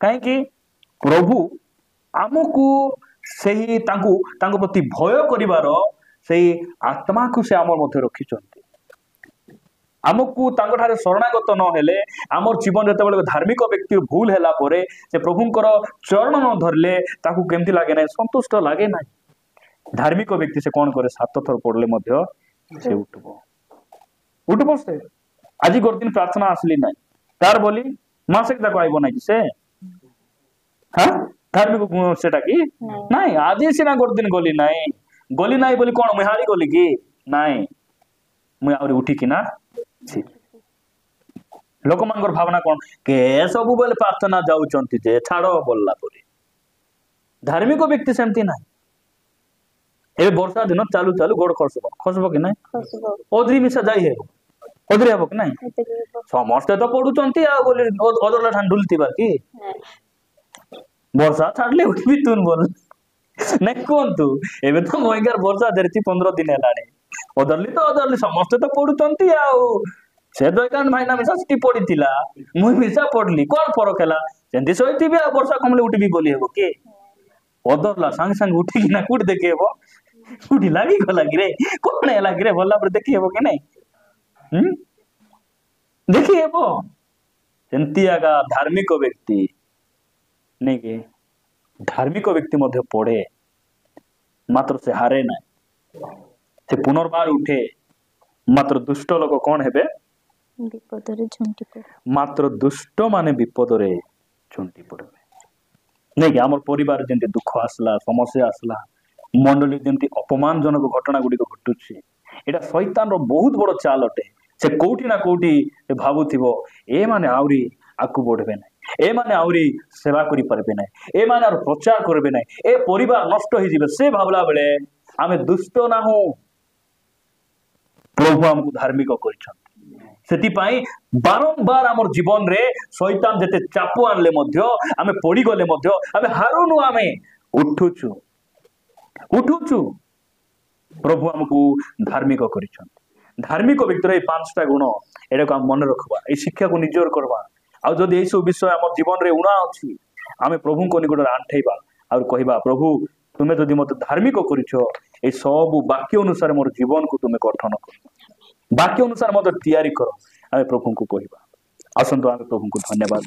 काहे कि प्रभु आमको सही तांको प्रति भय करिवार सही आत्मा को से आमर मध्य रखिचंती आमको तांको ठारे शरणागत न हेले आमर जीवन जते बेले धार्मिक व्यक्ति भूल हैला परे से प्रभुंकर चरण न धरले ताकू केमती लागे ना संतुष्ट लागे ना धार्मिक व्यक्ति से कौन करे 7 थर पड़ले मध्य से उठबो से आज गोर दिन प्रार्थना आसली ना तार बोली मासिक तक आइबो ना कि से हां धार्मिक सेटा कि नहीं आज सिना गोर दिन गली नाई बोली कौन मुई हारी गली कि नहीं मुई आउरी उठी कि ना लोक मानकर भावना कौन के सब बेले प्रार्थना जाउचंती जे छाड़ो बोलला परी धार्मिक व्यक्ति सेमती ना ए वर्षा दिन चालू चालू गोड़ खसबो कि नहीं ओद्री मिसा जाई हे ओद्री हेबो कि नहीं समस्त तो पडुचंती आ बोली ओदरला ठान डुलतीबार कि वर्षा छाडले उठबी तुन बोल नहीं कौन तू एबे तो मोइगार वर्षा धरती 15 दिन हेलानी ओदरली समस्त तो पडुचंती आ से दोकान भाईना मिसा सिटी पड़ीथिला मुई मिसा पड़ली कोन फरक हैला सेंती सोइथिबे आ वर्षा कमले उठबी बोली हेबो के ओदरला संग संग उठी कि ना कुट देखे हेबो उठी लागी गला कि रे कोन हैला कि रे बोलला पर देखि हेबो कि नहीं देखि हेबो सेंती आगा धार्मिक व्यक्ति नहीं के धार्मिक व्यक्ति मध्य पड़े मात्र से हारे ना से पुनर्बार उठे मात्र दुष्ट लोक कौन हेबे विपद रे झुंटी पड़े मात्र दुष्ट माने विपद रे झुंटी पड़े नहीं कि हमर परिवार जेंति दुख आसला समस्या आसला मंडली जेंति अपमानजनक घटना गुडी घटुछि एटा शैतान रो बहुत बड़ चाल अटे से कोठी ना कोठी भाबुथिबो ए माने आउरी आकु बढ़बे ना ए माने आउरी सेवा करि परबे ना ए माने आर प्रचार करबे ना ए परिवार नष्ट हो जिवे से भाबला बेले आमे दुष्ट ना हो प्रभु हमको धार्मिक करिछन सेति पाई बारंबार हमर जीवन रे शैतान जते चापु आनले मध्य आमे पड़ी गले मध्य आमे हारुनु आमे उठुछु प्रभु हमको धार्मिक करिछन धार्मिक व्यक्तिर ए 5टा गुण एटा को हम मन रखबा ए शिक्षा को निजोर करबा आ जदि ए सब विषय हमर जीवन रे उणा अछि आमे प्रभु को निकट आंठैबा और कहबा प्रभु तुमे जदि मते धार्मिक करिछो ए सब वाक्य अनुसार मोर जीवन को तुमे गठन कर वाक्य अनुसार मते तैयारी करो आमे प्रभु को कहबा आसंतो आमे प्रभु को धन्यवाद।